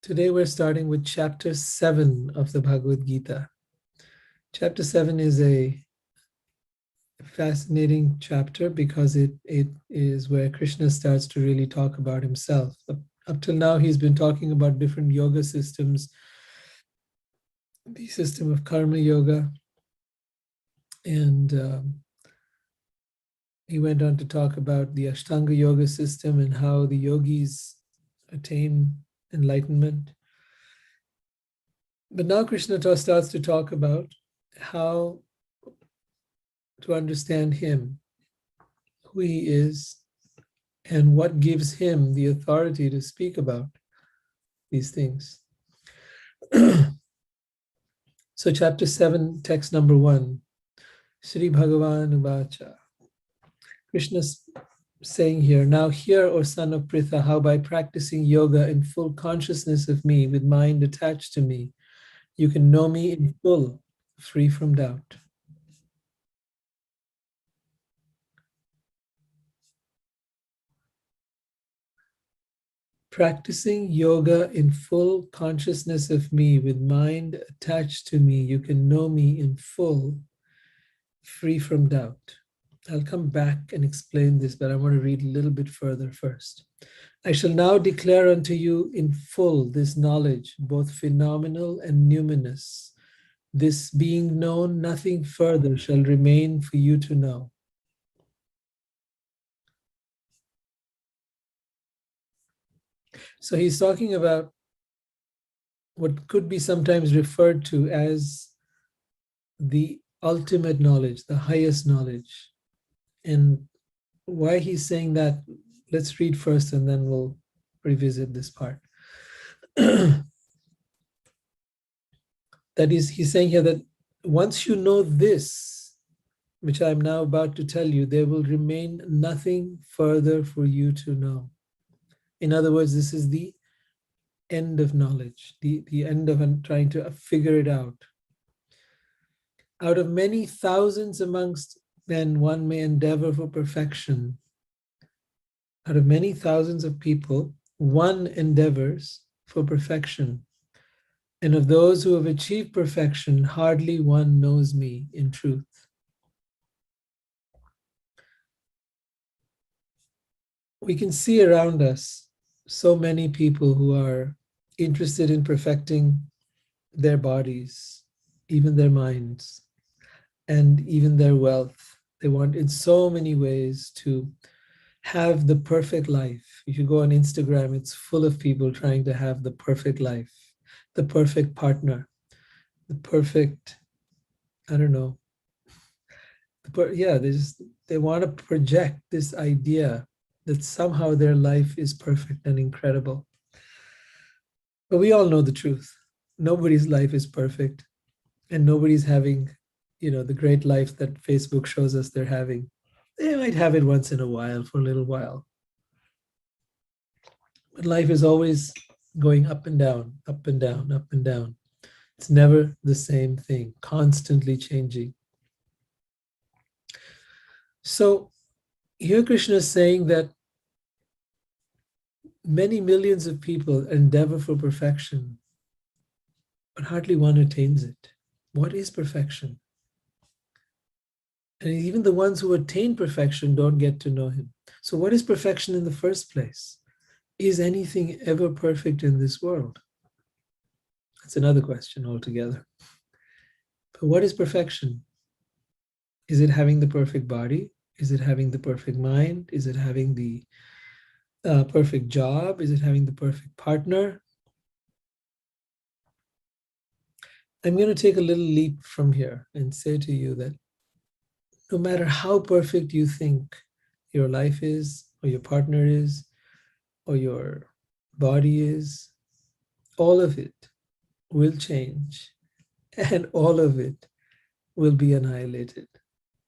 Today we're starting with chapter 7 of the Bhagavad Gita. Chapter 7 is a fascinating chapter because it is where Krishna starts to really talk about himself. Up till now, he's been talking about different yoga systems, the system of karma yoga, and he went on to talk about the Ashtanga yoga system and how the yogis attain enlightenment. But now Krishna starts to talk about how to understand him, who he is, and what gives him the authority to speak about these things. So chapter 7, text number 1, Sri Bhagavan Uvacha. Krishna's saying here, now hear, O son of Pritha, how by practicing yoga in full consciousness of me, with mind attached to me, you can know me in full, free from doubt. Practicing yoga in full consciousness of me, with mind attached to me, you can know me in full, free from doubt. I'll come back and explain this, but I want to read a little bit further first. I shall now declare unto you in full this knowledge, both phenomenal and numinous. This being known, nothing further shall remain for you to know. So he's talking about what could be sometimes referred to as the ultimate knowledge, the highest knowledge. And why he's saying that, let's read first and then we'll revisit this part. That is, he's saying here that once you know this, which I'm now about to tell you, there will remain nothing further for you to know. In other words, this is the end of knowledge, the end of trying to figure it out. Out of many thousands amongst men, one may endeavor for perfection. Out of many thousands of people, one endeavors for perfection. And of those who have achieved perfection, hardly one knows me in truth. We can see around us so many people who are interested in perfecting their bodies, even their minds, and even their wealth. They want in so many ways to have the perfect life. If you go on Instagram, it's full of people trying to have the perfect life, the perfect partner, the perfect, I don't know. They want to project this idea that somehow their life is perfect and incredible. But we all know the truth. Nobody's life is perfect, and nobody's having, the great life that Facebook shows us they're having. They might have it once in a while, for a little while. But life is always going up and down, up and down, up and down. It's never the same thing, constantly changing. So here Krishna is saying that many millions of people endeavor for perfection, but hardly one attains it. What is perfection? And even the ones who attain perfection don't get to know him. So what is perfection in the first place? Is anything ever perfect in this world? That's another question altogether. But what is perfection? Is it having the perfect body? Is it having the perfect mind? Is it having the perfect job? Is it having the perfect partner? I'm going to take a little leap from here and say to you that no matter how perfect you think your life is, or your partner is, or your body is, all of it will change, and all of it will be annihilated.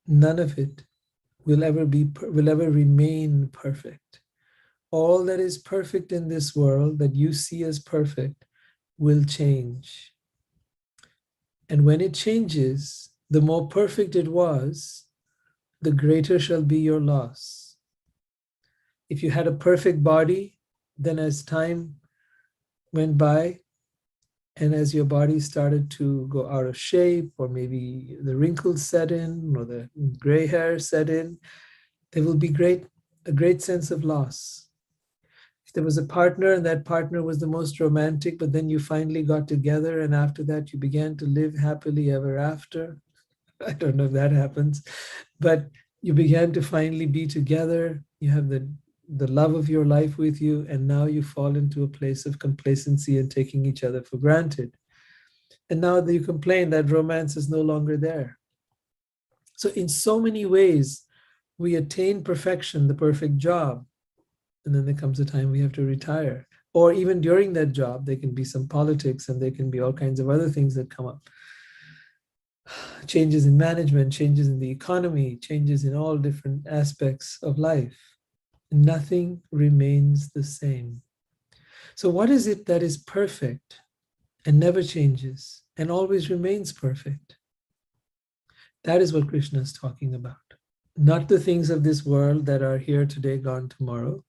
None of it will ever remain perfect. All that is perfect in this world that you see as perfect will change. And when it changes, the more perfect it was, the greater shall be your loss. If you had a perfect body, then as time went by, and as your body started to go out of shape, or maybe the wrinkles set in, or the gray hair set in, there will be a great sense of loss. If there was a partner and that partner was the most romantic, but then you finally got together and after that you began to live happily ever after. I don't know if that happens, but you began to finally be together. You have the love of your life with you, and now you fall into a place of complacency and taking each other for granted. And now that you complain that romance is no longer there. So in so many ways, we attain perfection, the perfect job, and then there comes a time we have to retire. Or even during that job, there can be some politics and there can be all kinds of other things that come up. Changes in management, changes in the economy, changes in all different aspects of life. Nothing remains the same. So what is it that is perfect and never changes and always remains perfect? That is what Krishna is talking about. Not the things of this world that are here today, gone tomorrow,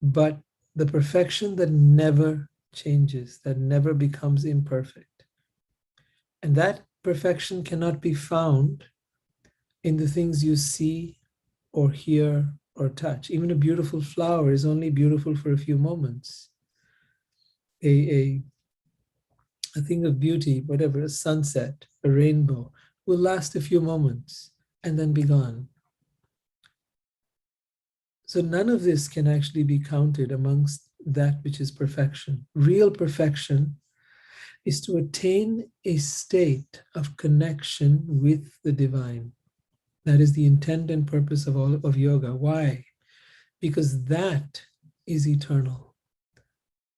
but the perfection that never changes, that never becomes imperfect. And that perfection cannot be found in the things you see or hear or touch. Even a beautiful flower is only beautiful for a few moments. A thing of beauty, whatever, a sunset, a rainbow, will last a few moments and then be gone. So none of this can actually be counted amongst that which is perfection. Real perfection is to attain a state of connection with the divine. That is the intent and purpose of all of yoga. Why? Because that is eternal.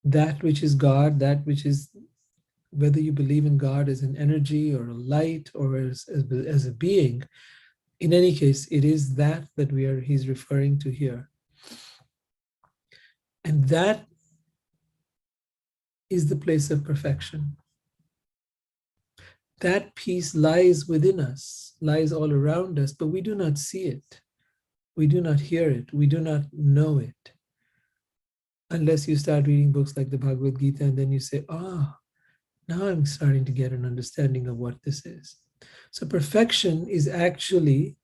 That which is God, that which is, whether you believe in God as an energy or a light or as a being, in any case, it is that he's referring to here. And that is the place of perfection. That peace lies within us, lies all around us, but we do not see it. We do not hear it. We do not know it. Unless you start reading books like the Bhagavad Gita and then you say, now I'm starting to get an understanding of what this is. So perfection is actually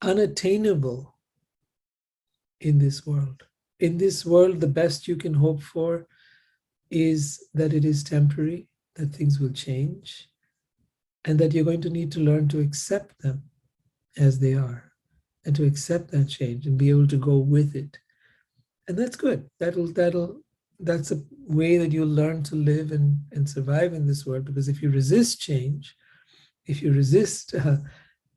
unattainable in this world. In this world, the best you can hope for is that it is temporary, that things will change, and that you're going to need to learn to accept them as they are, and to accept that change and be able to go with it. And that's good. That's a way that you'll learn to live and survive in this world, because if you resist change, if you resist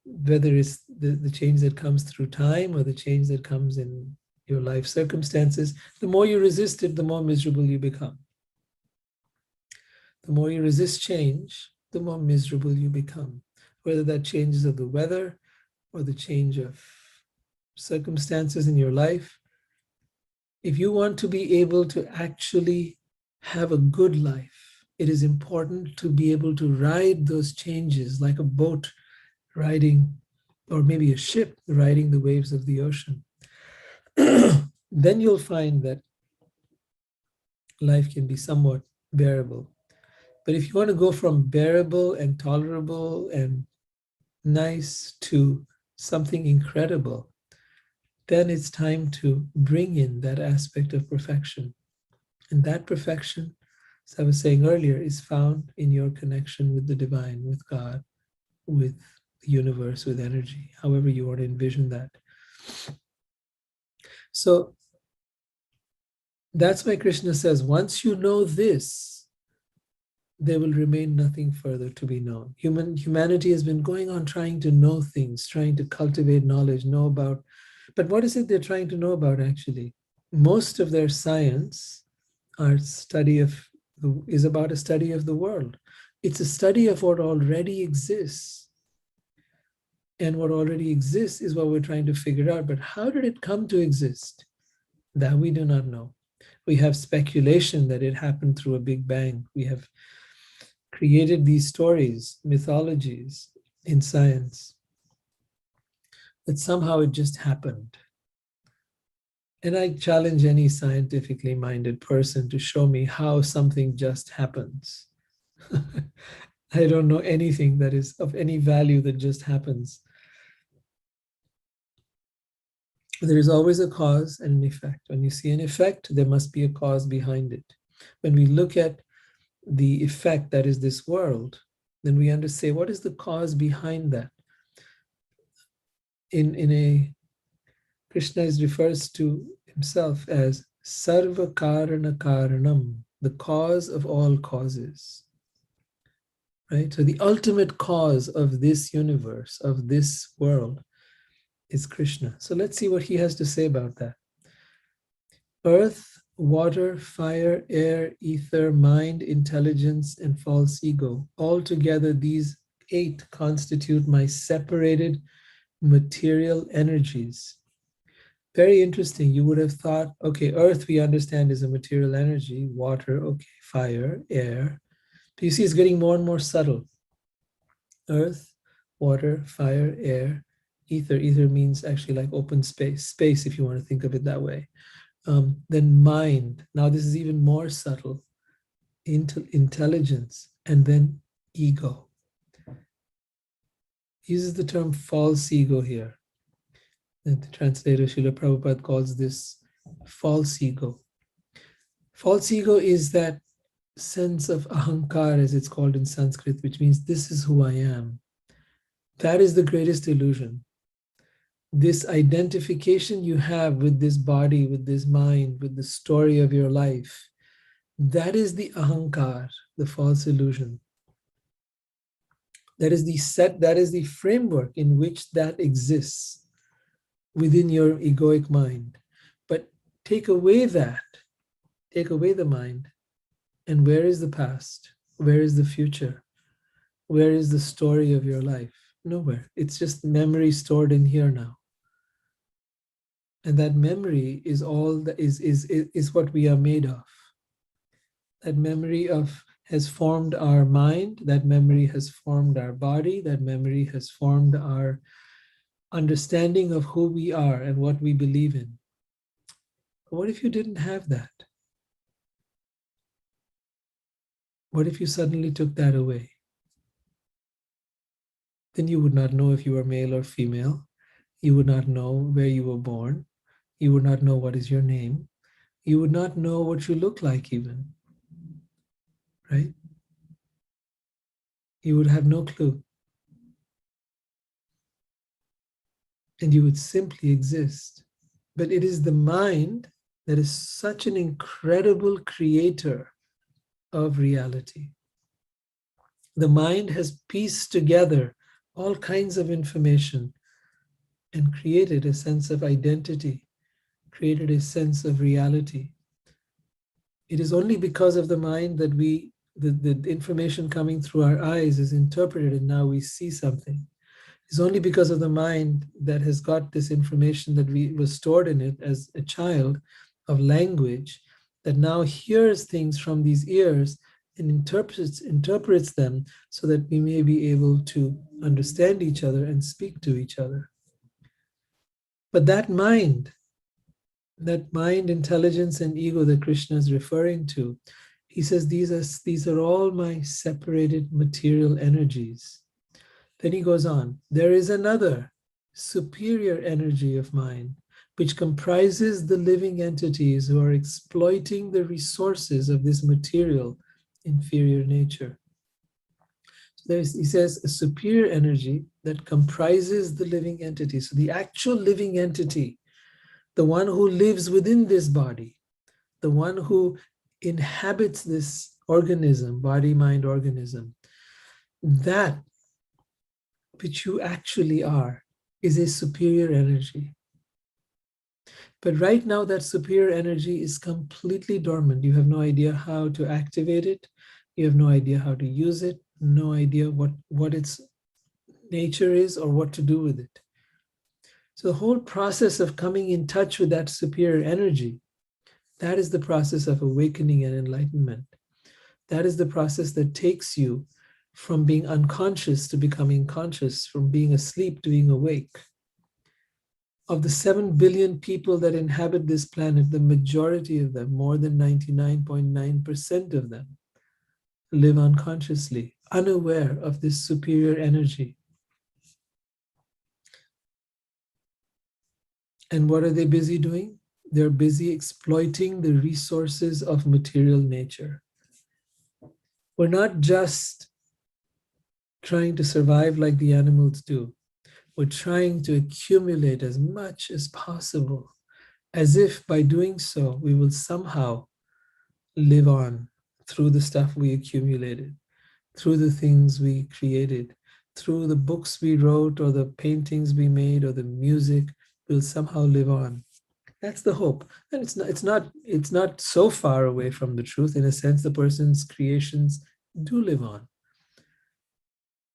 whether it's the change that comes through time or the change that comes in your life circumstances, the more you resist it, the more miserable you become. The more you resist change, the more miserable you become. Whether that changes of the weather or the change of circumstances in your life, if you want to be able to actually have a good life, it is important to be able to ride those changes like a boat riding, or maybe a ship riding the waves of the ocean. Then you'll find that life can be somewhat bearable. But if you want to go from bearable and tolerable and nice to something incredible, then it's time to bring in that aspect of perfection. And that perfection, as I was saying earlier, is found in your connection with the divine, with God, with the universe, with energy, however you want to envision that. So that's why Krishna says, once you know this, there will remain nothing further to be known. Humanity has been going on trying to know things, trying to cultivate knowledge, know about. But what is it they're trying to know about actually? Most of their science, is about a study of the world. It's a study of what already exists. And what already exists is what we're trying to figure out. But how did it come to exist? That we do not know. We have speculation that it happened through a big bang. We have created these stories, mythologies in science, that somehow it just happened. And I challenge any scientifically minded person to show me how something just happens. I don't know anything that is of any value that just happens. There is always a cause and an effect. When you see an effect, there must be a cause behind it. When we look at the effect that is this world, then we understand what is the cause behind that. In a Krishna refers to himself as Sarva Karana Karanam, the cause of all causes. Right? So the ultimate cause of this universe, of this world, is Krishna. So let's see what he has to say about that. Earth, water, fire, air, ether, mind, intelligence, and false ego. Altogether, these 8 constitute my separated material energies. Very interesting. You would have thought, okay, earth we understand is a material energy, water, okay, fire, air. But you see, it's getting more and more subtle. Earth, water, fire, air, ether. Ether means actually like open space, if you want to think of it that way. Then mind. Now this is even more subtle. Intelligence, and then ego. He uses the term false ego here. And the translator Srila Prabhupada calls this false ego. False ego is that sense of ahankar, as it's called in Sanskrit, which means this is who I am. That is the greatest illusion. This identification you have with this body, with this mind, with the story of your life, that is the ahankar, the false illusion. That is the framework in which that exists within your egoic mind. But take away the mind, and where is the past? Where is the future? Where is the story of your life? Nowhere. It's just memory stored in here now. And that memory is all that is what we are made of. That memory has formed our mind, that memory has formed our body, that memory has formed our understanding of who we are and what we believe in. What if you didn't have that? What if you suddenly took that away? Then you would not know if you were male or female. You would not know where you were born. You would not know what is your name. You would not know what you look like even, right? You would have no clue. And you would simply exist. But it is the mind that is such an incredible creator of reality. The mind has pieced together all kinds of information and created a sense of identity, created a sense of reality. It is only because of the mind that the information coming through our eyes is interpreted and now we see something. It's only because of the mind that has got this information that was stored in it as a child of language that now hears things from these ears and interprets them so that we may be able to understand each other and speak to each other. But that mind, intelligence, and ego that Krishna is referring to, he says these are all my separated material energies. Then he goes on, there is another superior energy of mine, which comprises the living entities who are exploiting the resources of this material inferior nature. So he says a superior energy that comprises the living entity. So the actual living entity, the one who lives within this body, the one who inhabits this organism, body-mind organism, that which you actually are is a superior energy. But right now, that superior energy is completely dormant. You have no idea how to activate it. You have no idea how to use it, no idea what its nature is or what to do with it. So the whole process of coming in touch with that superior energy, that is the process of awakening and enlightenment. That is the process that takes you from being unconscious to becoming conscious, from being asleep to being awake. Of the 7 billion people that inhabit this planet, the majority of them, more than 99.9% of them, live unconsciously, unaware of this superior energy. And what are they busy doing? They're busy exploiting the resources of material nature. We're not just trying to survive like the animals do. We're trying to accumulate as much as possible, as if by doing so, we will somehow live on through the stuff we accumulated, through the things we created, through the books we wrote or the paintings we made or the music, we'll somehow live on. That's the hope. And it's not so far away from the truth. In a sense, the person's creations do live on,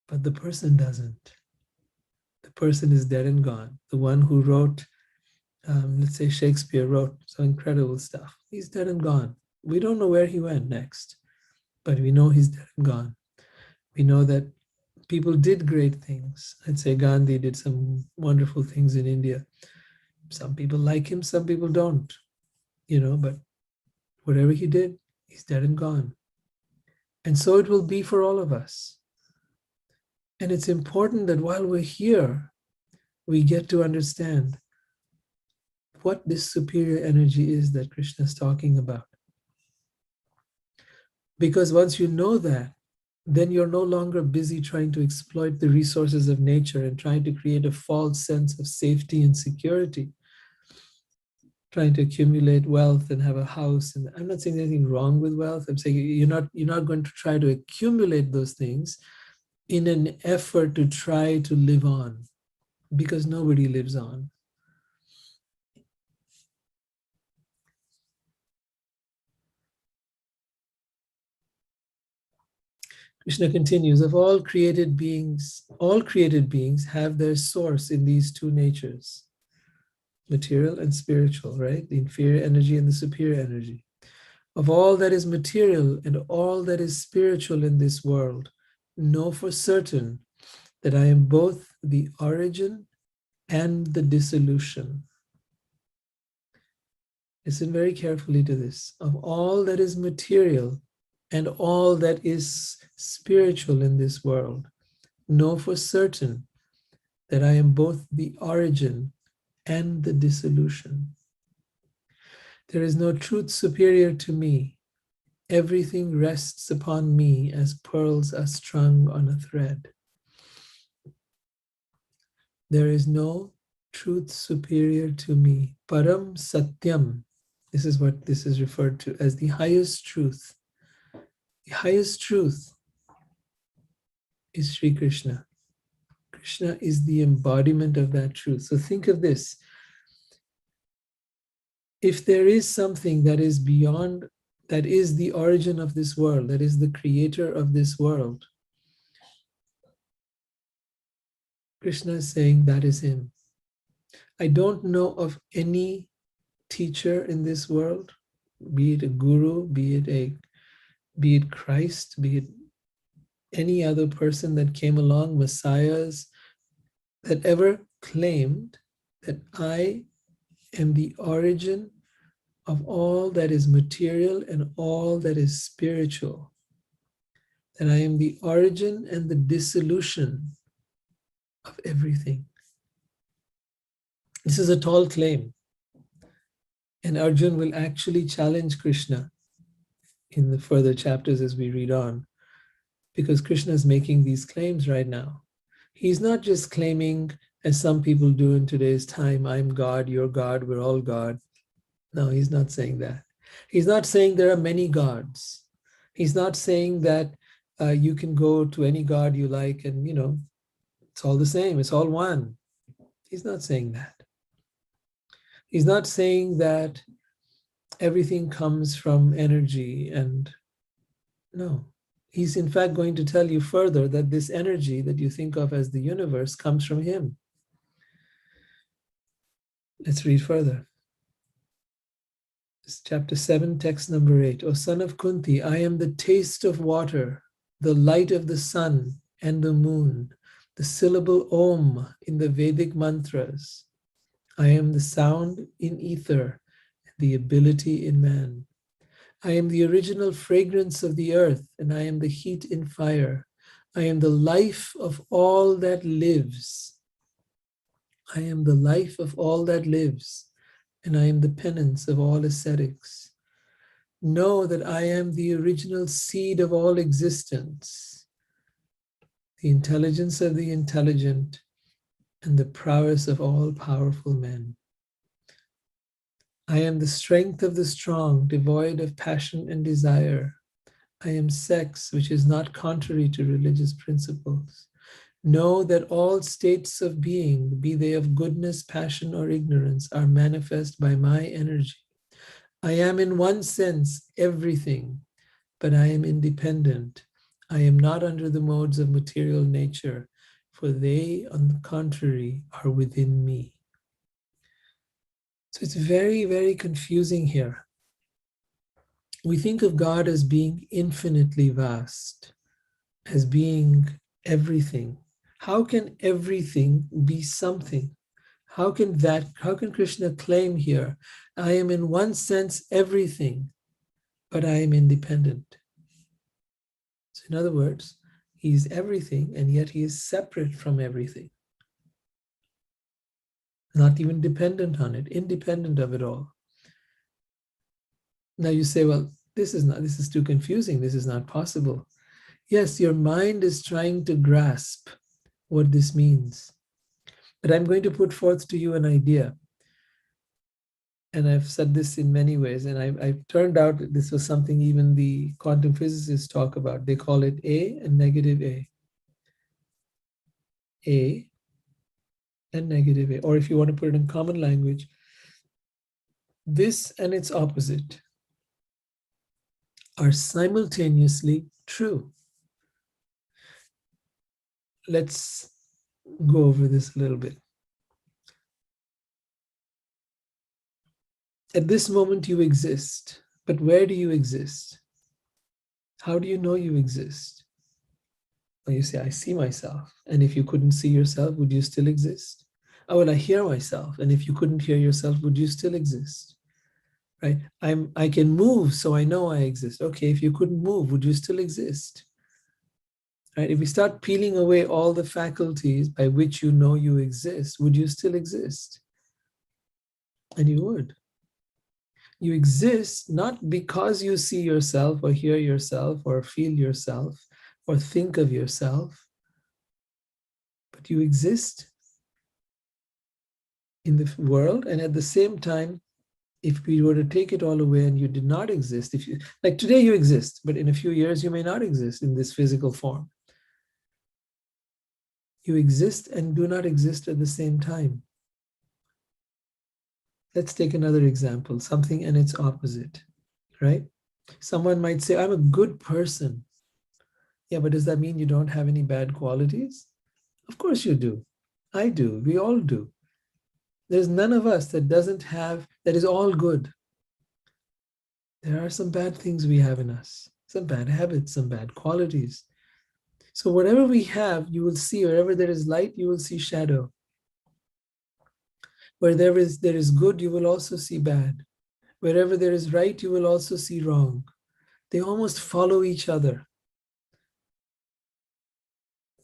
but the person doesn't. The person is dead and gone. The one who wrote, let's say Shakespeare wrote some incredible stuff. He's dead and gone. We don't know where he went next, but we know he's dead and gone. We know that people did great things. I'd say Gandhi did some wonderful things in India. Some people like him, some people don't, but whatever he did, he's dead and gone. And so it will be for all of us. And it's important that while we're here, we get to understand what this superior energy is that Krishna is talking about. Because once you know that, then you're no longer busy trying to exploit the resources of nature and trying to create a false sense of safety and security, trying to accumulate wealth and have a house. And I'm not saying anything wrong with wealth. I'm saying you're not going to try to accumulate those things in an effort to try to live on, because nobody lives on. Krishna continues, of all created beings have their source in these two natures, material and spiritual, right? The inferior energy and the superior energy. Of all that is material and all that is spiritual in this world, know for certain that I am both the origin and the dissolution. Listen very carefully to this. Of all that is material and all that is spiritual in this world, know for certain that I am both the origin and the dissolution. There is no truth superior to me. Everything rests upon me as pearls are strung on a thread. There is no truth superior to me. Param Satyam. This is what this is referred to as the highest truth. The highest truth is Sri Krishna. Krishna is the embodiment of that truth. So think of this. If there is something that is beyond, that is the origin of this world, that is the creator of this world, Krishna is saying that is him. I don't know of any teacher in this world, be it a guru, be it Christ, be it any other person that came along, messiahs, that ever claimed that I am the origin of all that is material and all that is spiritual, that I am the origin and the dissolution of everything. This is a tall claim. And Arjun will actually challenge Krishna in the further chapters as we read on, because Krishna is making these claims right now. He's not just claiming, as some people do in today's time, I'm God, you're God, we're all God. No, he's not saying that. He's not saying there are many gods. He's not saying that you can go to any god you like and, it's all the same, it's all one. He's not saying that. He's not saying that everything comes from energy and no. He's in fact going to tell you further that this energy that you think of as the universe comes from him. Let's read further. It's chapter 7, text number 8. O son of Kunti, I am the taste of water, the light of the sun and the moon, the syllable Om in the Vedic mantras. I am the sound in ether, the ability in man. I am the original fragrance of the earth, and I am the heat in fire. I am the life of all that lives. I am the life of all that lives, and I am the penance of all ascetics. Know that I am the original seed of all existence, the intelligence of the intelligent, and the prowess of all powerful men. I am the strength of the strong, devoid of passion and desire. I am sex, which is not contrary to religious principles. Know that all states of being, be they of goodness, passion, or ignorance, are manifest by my energy. I am in one sense everything, but I am independent. I am not under the modes of material nature, for they, on the contrary, are within me. So it's very, very confusing here. We think of God as being infinitely vast, as being everything. How can everything be something? How can Krishna claim here, I am in one sense everything, but I am independent? So in other words, he is everything, and yet he is separate from everything. Not even dependent on it, independent of it all. Now you say, well, this is too confusing. This is not possible. Yes, your mind is trying to grasp what this means. But I'm going to put forth to you an idea. And I've said this in many ways, and I've turned out this was something even the quantum physicists talk about. They call it A and negative A. A and negative A. Or if you want to put it in common language, this and its opposite are simultaneously true. Let's go over this a little bit. At this moment, you exist, but where do you exist? How do you know you exist? Well, you say, I see myself. And if you couldn't see yourself, would you still exist? Oh, well, I hear myself. And if you couldn't hear yourself, would you still exist? Right? I can move, so I know I exist. Okay, if you couldn't move, would you still exist? Right? If we start peeling away all the faculties by which you know you exist, would you still exist? And you would. You exist not because you see yourself or hear yourself or feel yourself or think of yourself, but you exist in the world. And at the same time, if we were to take it all away and you did not exist, if you, like today you exist, but in a few years you may not exist in this physical form. You exist and do not exist at the same time. Let's take another example, something and its opposite, right? Someone might say, I'm a good person. Yeah, but does that mean you don't have any bad qualities? Of course you do. I do. We all do. There's none of us that doesn't have, that is all good. There are some bad things we have in us, some bad habits, some bad qualities. So whatever we have, you will see, wherever there is light, you will see shadow. Where there is good, you will also see bad. Wherever there is right, you will also see wrong. They almost follow each other.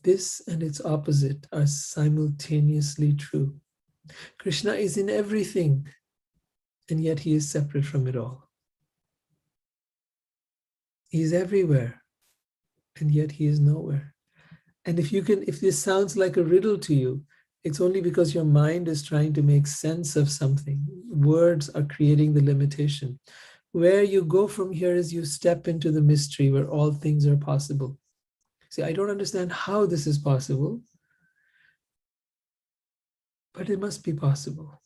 This and its opposite are simultaneously true. Krishna is in everything, and yet he is separate from it all. He is everywhere, and yet he is nowhere. And if this sounds like a riddle to you, it's only because your mind is trying to make sense of something. Words are creating the limitation. Where you go from here is you step into the mystery where all things are possible. See, I don't understand how this is possible, but it must be possible.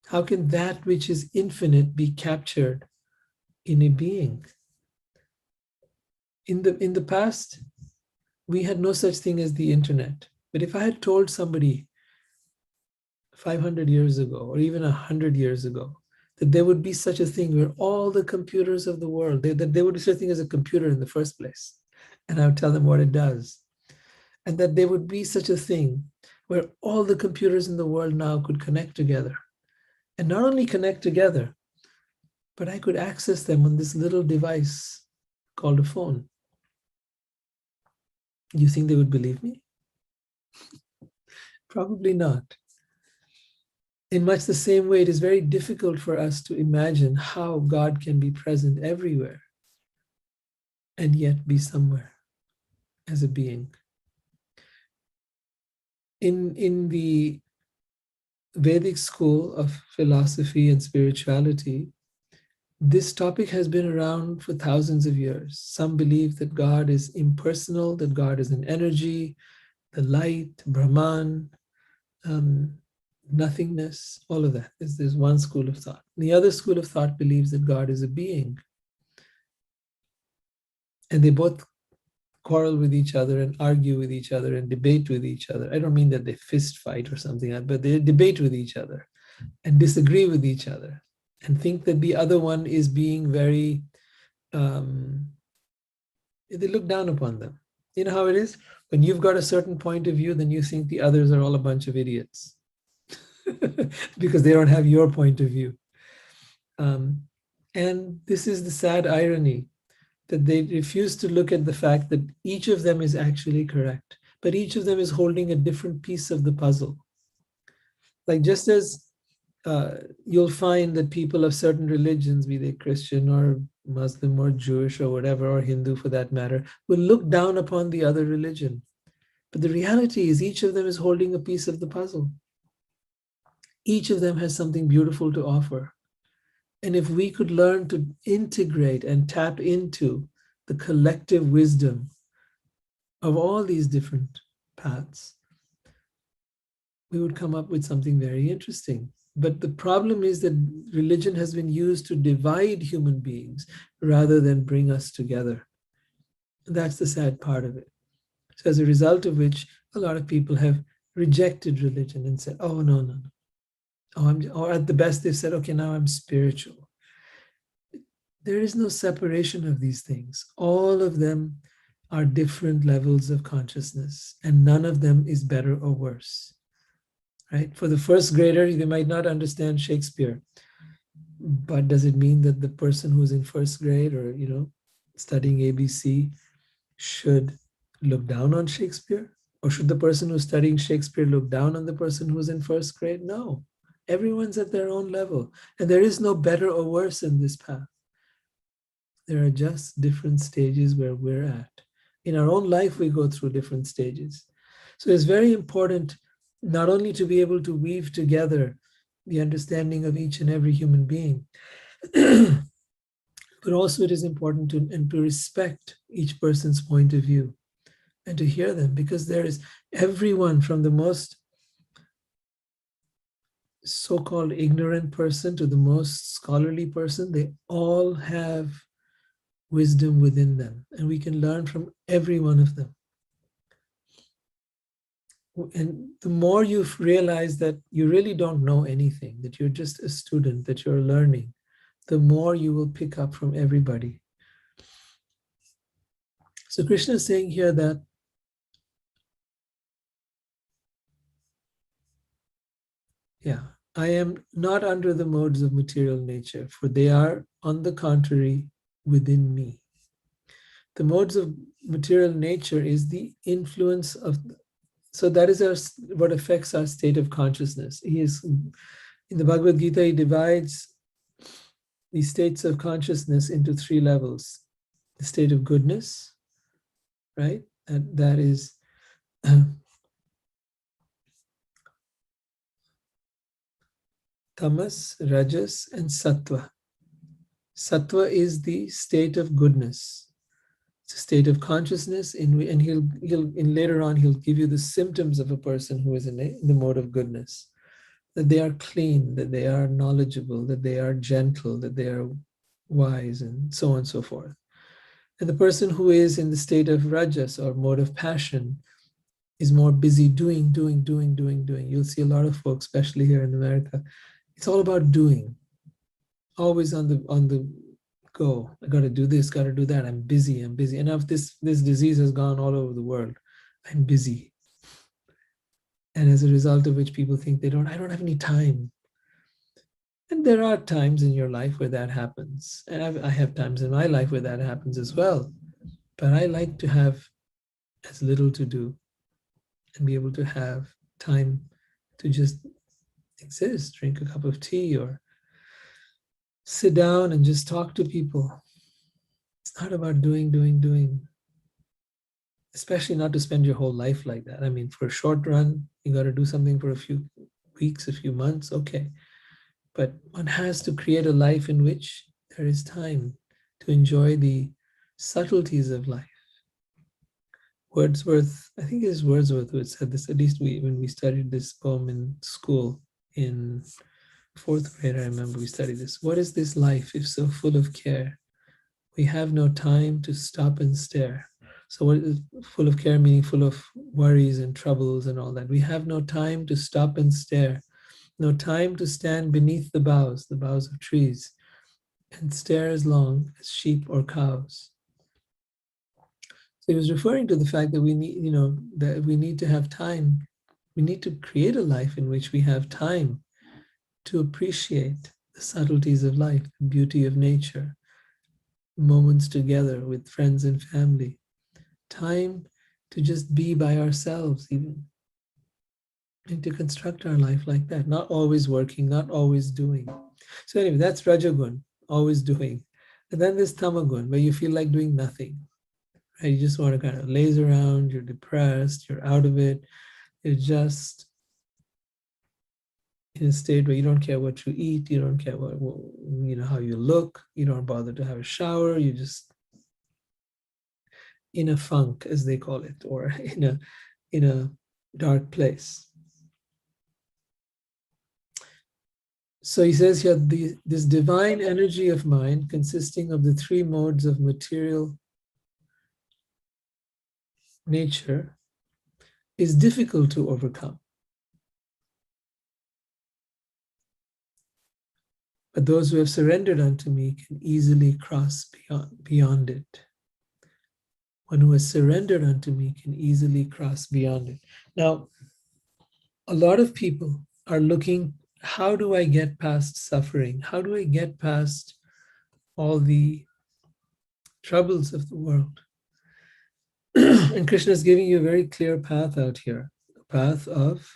How can that which is infinite be captured in a being? In the past, we had no such thing as the internet. But if I had told somebody 500 years ago, or even 100 years ago, that there would be such a thing where all the computers of the world, that there would be such a thing as a computer in the first place, and I would tell them what it does, and that there would be such a thing where all the computers in the world now could connect together. And not only connect together, but I could access them on this little device called a phone. You think they would believe me? Probably not. In much the same way, it is very difficult for us to imagine how God can be present everywhere and yet be somewhere as a being. In the Vedic school of philosophy and spirituality, this topic has been around for thousands of years. Some believe that God is impersonal, that God is an energy, the light, Brahman, nothingness, all of that. There's one school of thought. The other school of thought believes that God is a being. And they both quarrel with each other and argue with each other and debate with each other. I don't mean that they fist fight or something, but they debate with each other and disagree with each other and think that the other one is being very, they look down upon them. You know how it is? When you've got a certain point of view, then you think the others are all a bunch of idiots because they don't have your point of view. And this is the sad irony, that they refuse to look at the fact that each of them is actually correct, but each of them is holding a different piece of the puzzle. Like just as you'll find that people of certain religions, be they Christian or Muslim or Jewish or whatever, or Hindu for that matter, will look down upon the other religion. But the reality is each of them is holding a piece of the puzzle. Each of them has something beautiful to offer. And if we could learn to integrate and tap into the collective wisdom of all these different paths, we would come up with something very interesting. But the problem is that religion has been used to divide human beings rather than bring us together. That's the sad part of it. So as a result of which, a lot of people have rejected religion and said, oh, no, no, no. Or at the best, they've said, okay, now I'm spiritual. There is no separation of these things. All of them are different levels of consciousness, and none of them is better or worse. Right? For the first grader, they might not understand Shakespeare, but does it mean that the person who's in first grade or studying ABC should look down on Shakespeare? Or should the person who's studying Shakespeare look down on the person who's in first grade? No. Everyone's at their own level. And there is no better or worse in this path. There are just different stages where we're at. In our own life, we go through different stages. So it's very important not only to be able to weave together the understanding of each and every human being, but also it is important to respect each person's point of view and to hear them, because there is everyone from the most so-called ignorant person to the most scholarly person, they all have wisdom within them, and we can learn from every one of them. And the more you realize that you really don't know anything, that you're just a student, that you're learning, the more you will pick up from everybody. So Krishna is saying here that I am not under the modes of material nature, for they are, on the contrary, within me. The modes of material nature is the influence of, so that is what affects our state of consciousness. In the Bhagavad Gita, he divides the states of consciousness into three levels. The state of goodness, right? And that is tamas, rajas, and sattva. Sattva is the state of goodness. It's a state of consciousness, and he'll later on he'll give you the symptoms of a person who is in the mode of goodness. That they are clean, that they are knowledgeable, that they are gentle, that they are wise, and so on and so forth. And the person who is in the state of rajas or mode of passion is more busy doing. You'll see a lot of folks, especially here in America, it's all about doing. Always on the go. I got to do this, got to do that. I'm busy. And if this disease has gone all over the world, I'm busy. And as a result of which people think I don't have any time. And there are times in your life where that happens. And I have times in my life where that happens as well. But I like to have as little to do and be able to have time to just exist, drink a cup of tea, or sit down and just talk to people. It's not about doing, especially not to spend your whole life like that. I mean, for a short run, you got to do something for a few weeks, a few months, okay. But one has to create a life in which there is time to enjoy the subtleties of life. Wordsworth, I think it is Wordsworth who had said this, at least when we studied this poem in school in fourth grade, I remember we studied this. What is this life if so full of care? We have no time to stop and stare. So what is full of care, meaning full of worries and troubles and all that. We have no time to stop and stare, no time to stand beneath the boughs of trees, and stare as long as sheep or cows. So he was referring to the fact that we need, that we need to have time. We need to create a life in which we have time to appreciate the subtleties of life, the beauty of nature, moments together with friends and family, time to just be by ourselves, even, and to construct our life like that, not always working, not always doing. So anyway, that's Rajagun, always doing. And then there's Tamagun, where you feel like doing nothing. Right? You just want to kind of laze around, you're depressed, you're out of it, you're just in a state where you don't care what you eat, you don't care how you look, you don't bother to have a shower, you just in a funk, as they call it, or in a dark place. So he says here, this divine energy of mind, consisting of the three modes of material nature, is difficult to overcome. But those who have surrendered unto me can easily cross beyond it. One who has surrendered unto me can easily cross beyond it. Now, a lot of people are looking, how do I get past suffering? How do I get past all the troubles of the world? And Krishna is giving you a very clear path out here, a path of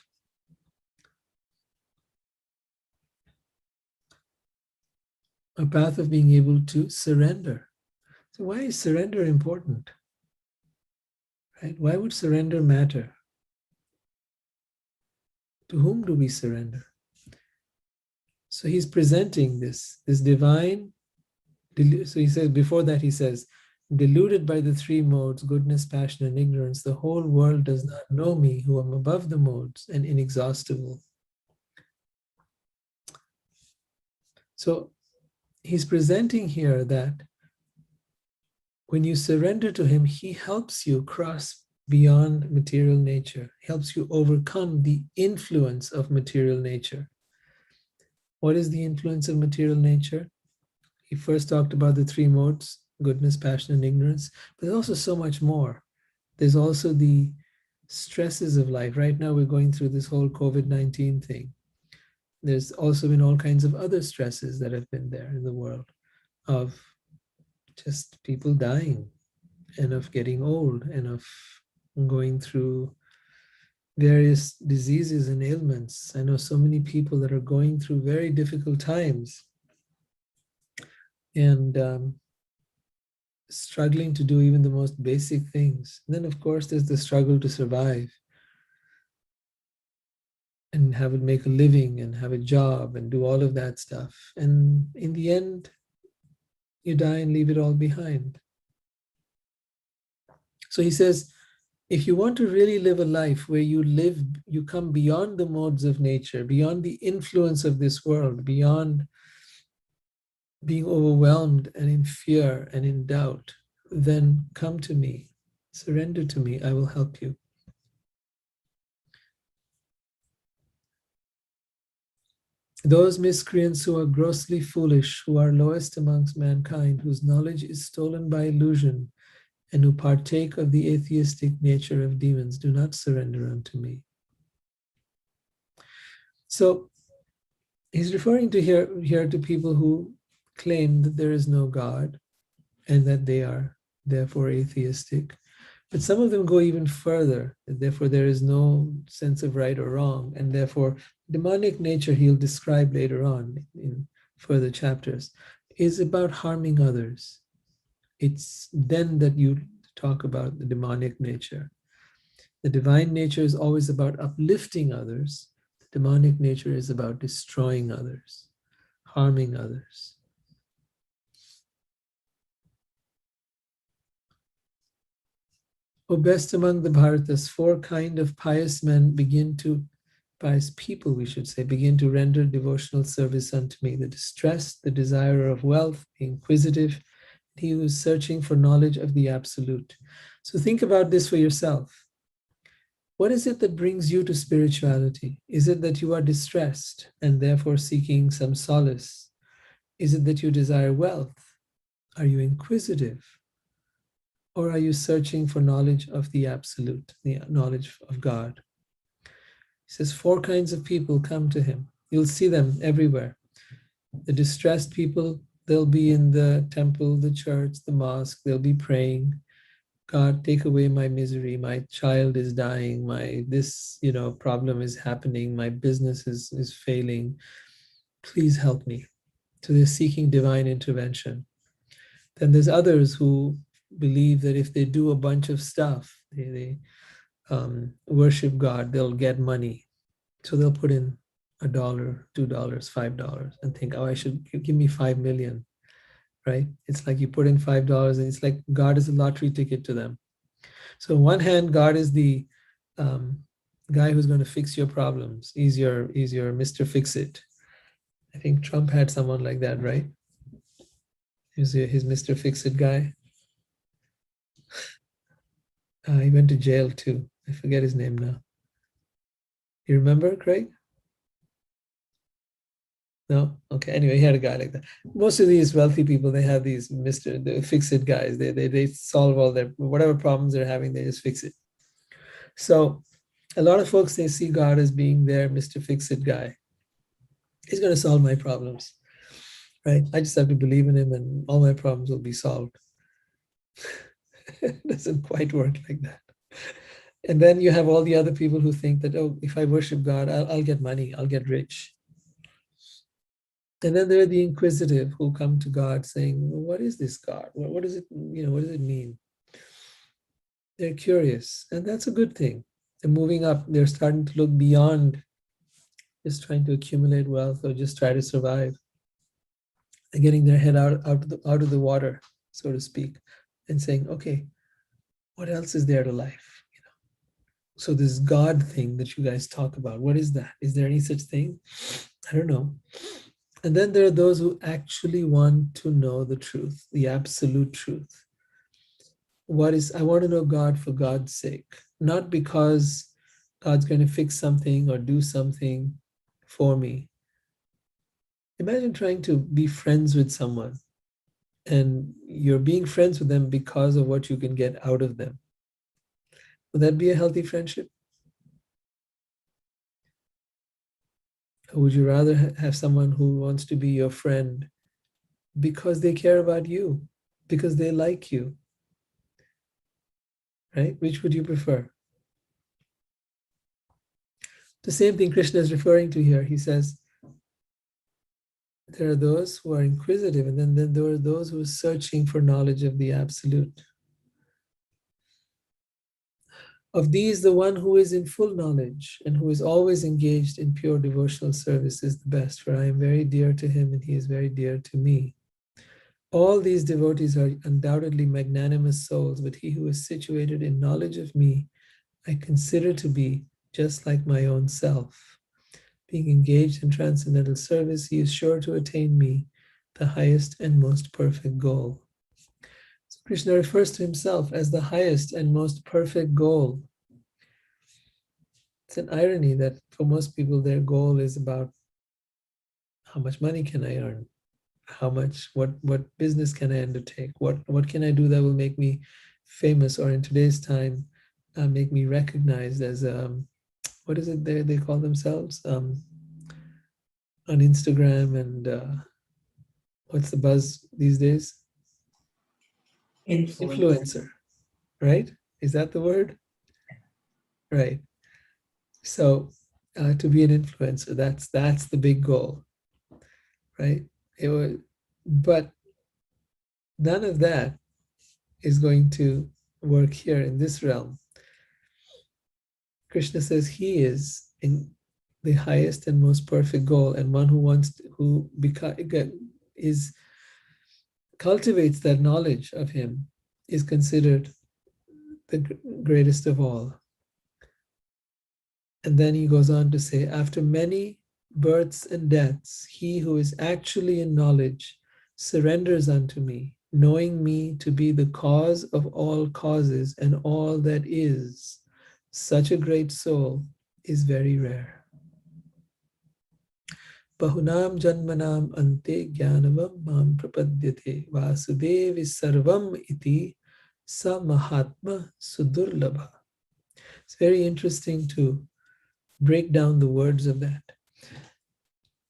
being able to surrender. So why is surrender important? Right? Why would surrender matter? To whom do we surrender? So he's presenting this divine. So he says, before that he says, deluded by the three modes, goodness, passion, and ignorance, the whole world does not know me, who am above the modes and inexhaustible. So he's presenting here that when you surrender to him, he helps you cross beyond material nature, helps you overcome the influence of material nature. What is the influence of material nature? He first talked about the three modes, goodness, passion, and ignorance, but there's also so much more. There's also the stresses of life. Right now, we're going through this whole COVID-19 thing. There's also been all kinds of other stresses that have been there in the world, of just people dying, and of getting old, and of going through various diseases and ailments. I know so many people that are going through very difficult times and struggling to do even the most basic things. And then, of course, there's the struggle to survive and have it make a living and have a job and do all of that stuff. And in the end, you die and leave it all behind. So he says, if you want to really live a life where you come beyond the modes of nature, beyond the influence of this world, beyond being overwhelmed and in fear and in doubt, then come to me, surrender to me, I will help you. Those miscreants who are grossly foolish, who are lowest amongst mankind, whose knowledge is stolen by illusion, and who partake of the atheistic nature of demons, do not surrender unto me. So he's referring to here to people who claim that there is no God and that they are therefore atheistic. But some of them go even further. Therefore, there is no sense of right or wrong. And therefore, demonic nature, he'll describe later on in further chapters, is about harming others. It's then that you talk about the demonic nature. The divine nature is always about uplifting others. The demonic nature is about destroying others, harming others. O best among the Bharatas, four kind of pious men pious people, we should say, begin to render devotional service unto me. The distressed, the desirer of wealth, the inquisitive, he who is searching for knowledge of the absolute. So think about this for yourself. What is it that brings you to spirituality? Is it that you are distressed and therefore seeking some solace? Is it that you desire wealth? Are you inquisitive? Or are you searching for knowledge of the absolute, the knowledge of God? He says four kinds of people come to him. You'll see them everywhere. The distressed people, they'll be in the temple, the church, the mosque, they'll be praying, God, take away my misery. My child is dying. My this, problem is happening. My business is failing. Please help me. So they're seeking divine intervention. Then there's others who believe that if they do a bunch of stuff, they worship God, they'll get money. So they'll put in $1, $2, $5, and think, oh, I should give me 5 million, right? It's like you put in $5, and it's like God is a lottery ticket to them. So on one hand, God is the guy who's going to fix your problems. He's your Mr. Fix It. I think Trump had someone like that, right? He's his Mr. Fix It guy. He went to jail too. I forget his name now. You remember, Craig? No? Okay. Anyway, he had a guy like that. Most of these wealthy people, they have these the Fix It guys. They solve all their whatever problems they're having, they just fix it. So a lot of folks, they see God as being their Mr. Fix It guy. He's going to solve my problems, right? I just have to believe in him and all my problems will be solved. It doesn't quite work like that. And then you have all the other people who think that, oh, if I worship God, I'll get money, I'll get rich. And then there are the inquisitive who come to God saying, well, what is this God? What does it, what does it mean? They're curious, and that's a good thing. They're moving up. They're starting to look beyond just trying to accumulate wealth or just try to survive. They're getting their head out of the water, so to speak, and saying, okay, what else is there to life? So this God thing that you guys talk about, what is that? Is there any such thing? I don't know. And then there are those who actually want to know the truth, the absolute truth. I want to know God for God's sake, not because God's going to fix something or do something for me. Imagine trying to be friends with someone and you're being friends with them because of what you can get out of them. Would that be a healthy friendship? Or would you rather have someone who wants to be your friend because they care about you, because they like you, right? Which would you prefer? The same thing Krishna is referring to here. He says, there are those who are inquisitive, and then there are those who are searching for knowledge of the absolute. Of these, the one who is in full knowledge and who is always engaged in pure devotional service is the best, for I am very dear to him and he is very dear to me. All these devotees are undoubtedly magnanimous souls, but he who is situated in knowledge of me, I consider to be just like my own self. Being engaged in transcendental service, he is sure to attain me, the highest and most perfect goal. So Krishna refers to himself as the highest and most perfect goal. It's an irony that for most people, their goal is about how much money can I earn? What business can I undertake? What can I do that will make me famous, or in today's time, make me recognized as what is it they call themselves? on Instagram and what's the buzz these days? Influencer, right? Is that the word? Right. So to be an influencer, that's the big goal, right? It was, but none of that is going to work here in this realm. Krishna says he is in the highest and most perfect goal, and one who is cultivates that knowledge of him is considered the greatest of all. And then he goes on to say, after many births and deaths, he who is actually in knowledge surrenders unto me, knowing me to be the cause of all causes and all that is. Such a great soul is very rare. Bahunam janmanam ante jnanavam mam prapadyate vasudevi sarvam iti sa mahatma sudurlabha. It's very interesting to break down the words of that.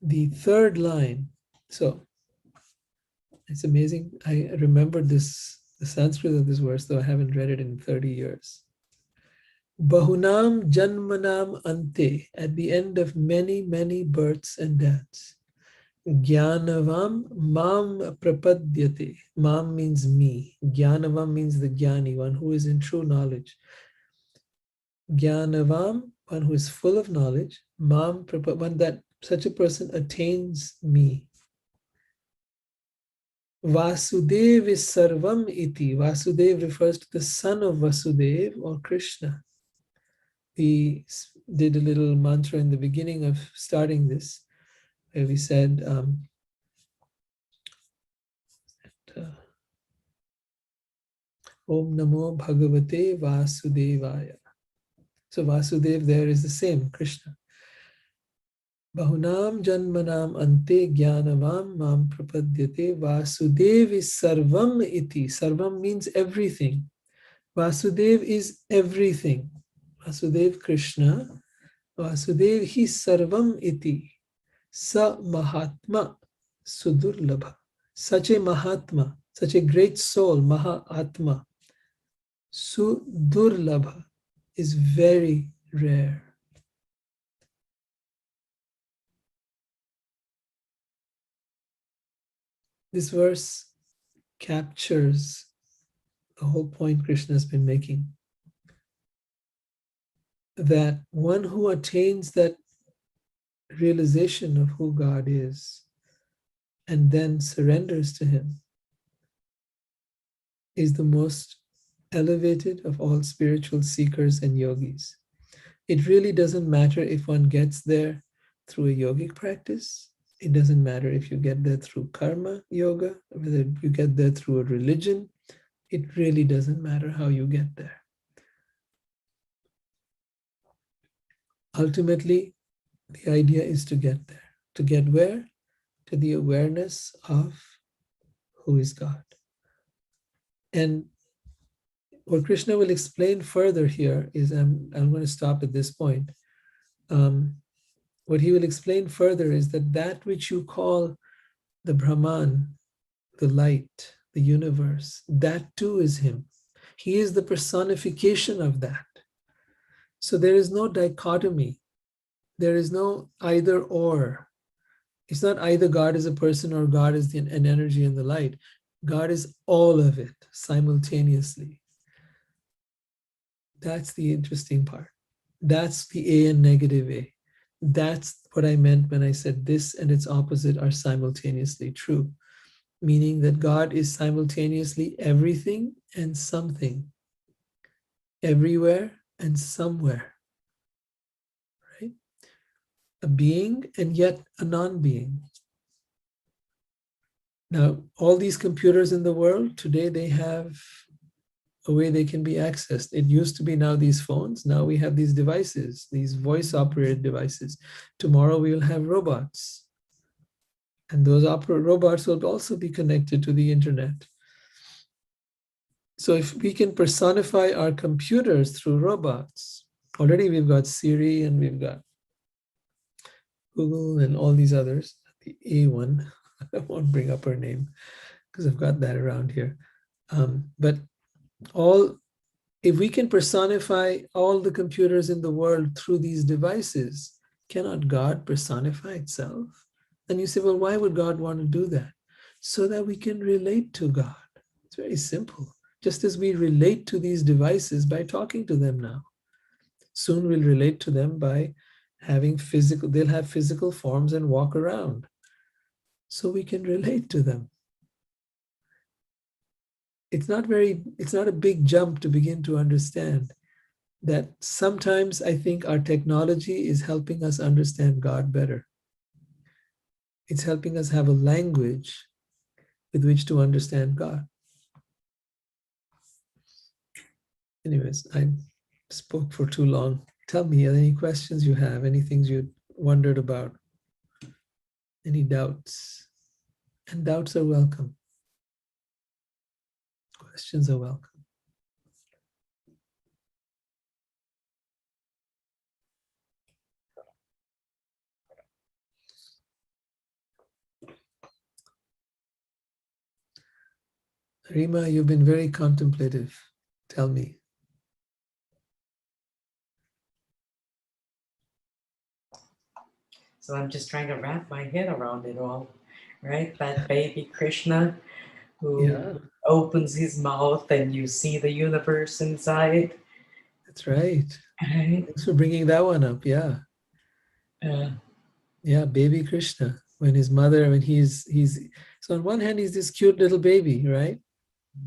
The third line, so it's amazing. I remember the Sanskrit of this verse, though I haven't read it in 30 years. Bahunam janmanam ante, at the end of many, many births and deaths. Jnanavam mam prapadyate. Mam means me. Jnanavam means the jnani, one who is in true knowledge. Jnanavam, one who is full of knowledge. Mam prapadyate, when that such a person attains me. Vasudev is sarvam iti. Vasudev refers to the son of Vasudev or Krishna. We did a little mantra in the beginning of starting this, where we said, Om Namo Bhagavate Vasudevaya. So Vasudev there is the same, Krishna. Bahunam janmanam ante jnanavam mam prapadyate Vasudev is sarvam iti. Sarvam means everything. Vasudev is everything. Vasudev Krishna. Vasudev hi sarvam iti. Sa mahatma sudurlabha. Such a mahatma, such a great soul, mahatma, sudurlabha, is very rare. This verse captures the whole point Krishna has been making. That one who attains that realization of who God is and then surrenders to him is the most elevated of all spiritual seekers and yogis. It really doesn't matter if one gets there through a yogic practice. It doesn't matter if you get there through karma yoga, whether you get there through a religion. It really doesn't matter how you get there. Ultimately, the idea is to get there. To get where? To the awareness of who is God. And what Krishna will explain further here is, I'm going to stop at this point. What he will explain further is that which you call the Brahman, the light, the universe, that too is him. He is the personification of that. So there is no dichotomy. There is no either or. It's not either God is a person or God is an energy in the light. God is all of it simultaneously. That's the interesting part. That's the A and negative A. That's what I meant when I said this and its opposite are simultaneously true, meaning that God is simultaneously everything and something, everywhere and somewhere, right? A being and yet a non-being. Now, all these computers in the world, today they have a way they can be accessed. It used to be now these phones. Now we have these devices, these voice-operated devices. Tomorrow we will have robots. And those robots will also be connected to the internet. So if we can personify our computers through robots, already we've got Siri and we've got Google and all these others. The A one, I won't bring up her name because I've got that around here. But all, if we can personify all the computers in the world through these devices, cannot God personify itself? And you say, well, why would God want to do that? So that we can relate to God. It's very simple. Just as we relate to these devices by talking to them now. Soon we'll relate to them by having physical, they'll have physical forms and walk around. So we can relate to them. It's not a big jump to begin to understand that sometimes I think our technology is helping us understand God better. It's helping us have a language with which to understand God. Anyways, I spoke for too long. Tell me, any questions you have, any things you wondered about, any doubts? And doubts are welcome. Questions are welcome. Rima, you've been very contemplative. Tell me. So I'm just trying to wrap my head around it all, right? That baby Krishna who Yeah, opens his mouth and you see the universe inside, that's right. right? Thanks for bringing that one up. Yeah. Uh, Yeah, baby Krishna. When his mother, when he's so on one hand, he's this cute little baby, right?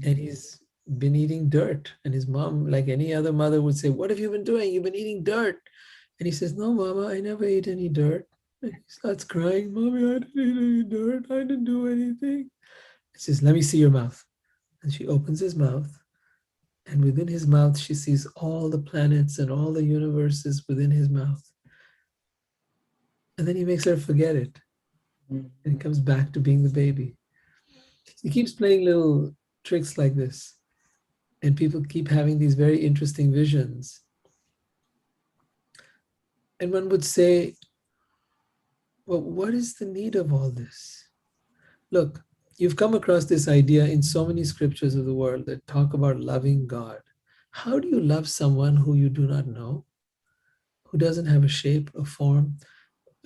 And he's been eating dirt. And his mom, like any other mother, would say, what have you been doing? You've been eating dirt. And he says, no, Mama, I never ate any dirt. And he starts crying, Mommy, I didn't eat any dirt. I didn't do anything. She says, let me see your mouth. And she opens his mouth. And within his mouth, she sees all the planets and all the universes within his mouth. And then he makes her forget it. And he comes back to being the baby. He keeps playing little tricks like this. And people keep having these very interesting visions. And one would say, well, what is the need of all this? Look, you've come across this idea in so many scriptures of the world that talk about loving God. How do you love someone who you do not know, who doesn't have a shape, a form,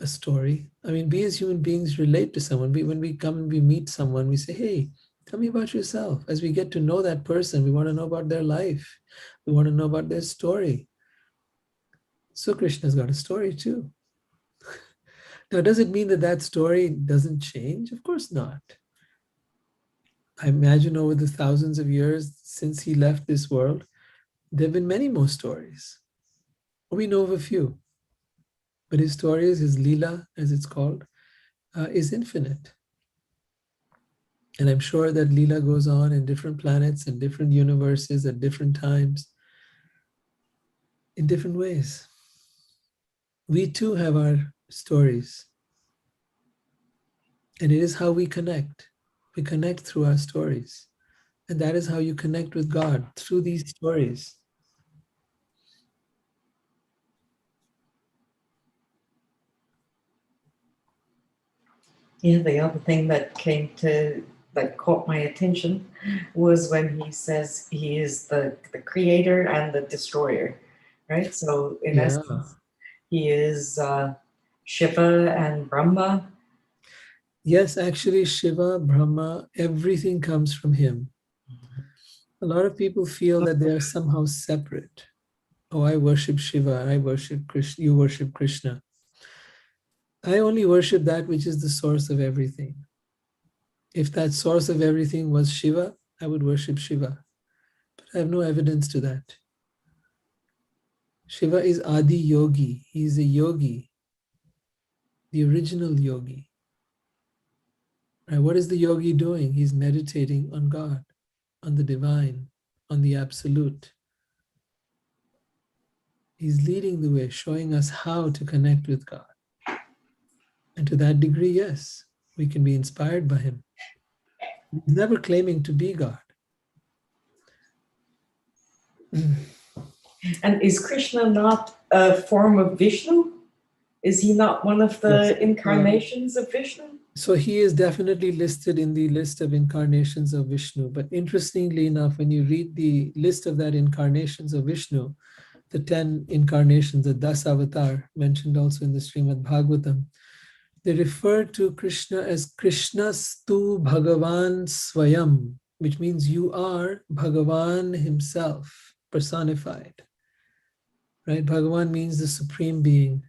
a story? I mean, we as human beings relate to someone. When we come and we meet someone, we say, hey, tell me about yourself. As we get to know that person, we want to know about their life. We want to know about their story. So Krishna's got a story too. Now, does it mean that that story doesn't change? Of course not. I imagine over the thousands of years since he left this world, there have been many more stories. We know of a few, but his stories, his lila, as it's called, is infinite. And I'm sure that lila goes on in different planets and different universes at different times, in different ways. We too have our stories, and it is how we connect. We connect through our stories. And that is how you connect with God, through these stories. yeah, the other thing that caught my attention was when he says he is the creator and the destroyer, right? So in Yeah. essence, he is Shiva and Brahma. Yes, actually, Shiva, Brahma, everything comes from him. A lot of people feel that they are somehow separate. Oh, I worship Shiva, I worship Krishna, you worship Krishna. I only worship that which is the source of everything. If that source of everything was Shiva, I would worship Shiva. But I have no evidence to that. Shiva is Adi Yogi. He is a yogi, the original yogi. Right? What is the yogi doing? He's meditating on God, on the divine, on the absolute. He's leading the way, showing us how to connect with God. And to that degree, yes, we can be inspired by him. He's never claiming to be God. And is Krishna not a form of Vishnu? Is he not one of Yes. the incarnations of Vishnu? So he is definitely listed in the list of incarnations of Vishnu. But interestingly enough, when you read the list of that incarnations of Vishnu, the 10 incarnations, the Das Avatar, mentioned also in the Srimad Bhagavatam, they refer to Krishna as Krishnastu Bhagavan Swayam, which means you are Bhagavan himself, personified. Right? Bhagavan means the supreme being.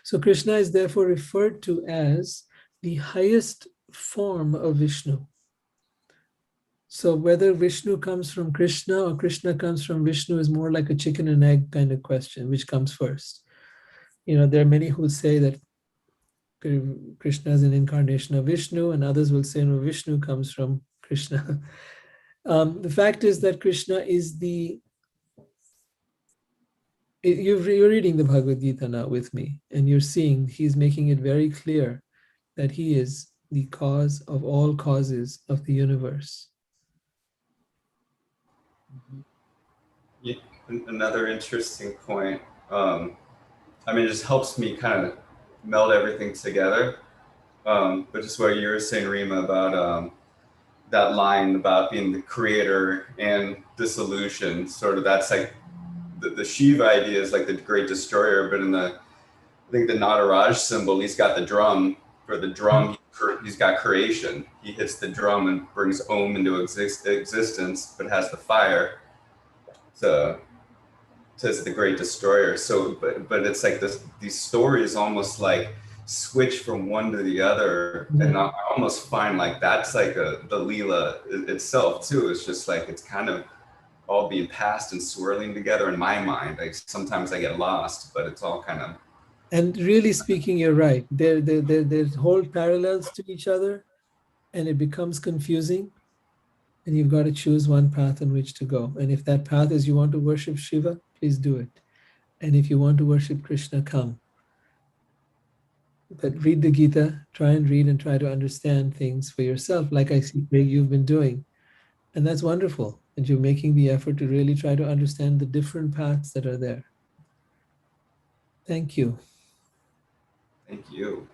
So Krishna is therefore referred to as the highest form of Vishnu. So whether Vishnu comes from Krishna or Krishna comes from Vishnu is more like a chicken and egg kind of question, which comes first. There are many who say that Krishna is an incarnation of Vishnu, and others will say, no, Vishnu comes from Krishna. The fact is that Krishna is you're reading the Bhagavad Gita now with me, and you're seeing he's making it very clear that he is the cause of all causes of the universe. Yeah, another interesting point. It just helps me kind of meld everything together. But just what you were saying, Rima, about that line about being the creator and dissolution, sort of that's like the Shiva idea is like the great destroyer, but I think the Nataraj symbol, he's got the drum. For the drum, he's got creation. He hits the drum and brings Om into existence, but has the fire. So says the great destroyer. So but it's like these stories almost like switch from one to the other, and I almost find like that's like the Leela itself too. It's just like it's kind of all being passed and swirling together in my mind. Like sometimes I get lost, but it's all kind of. And really speaking, you're right. They hold parallels to each other, and it becomes confusing. And you've got to choose one path in which to go. And if that path is you want to worship Shiva, please do it. And if you want to worship Krishna, come. But read the Gita, try and read and try to understand things for yourself, like I see Craig, you've been doing. And that's wonderful that you're making the effort to really try to understand the different paths that are there. Thank you. Thank you.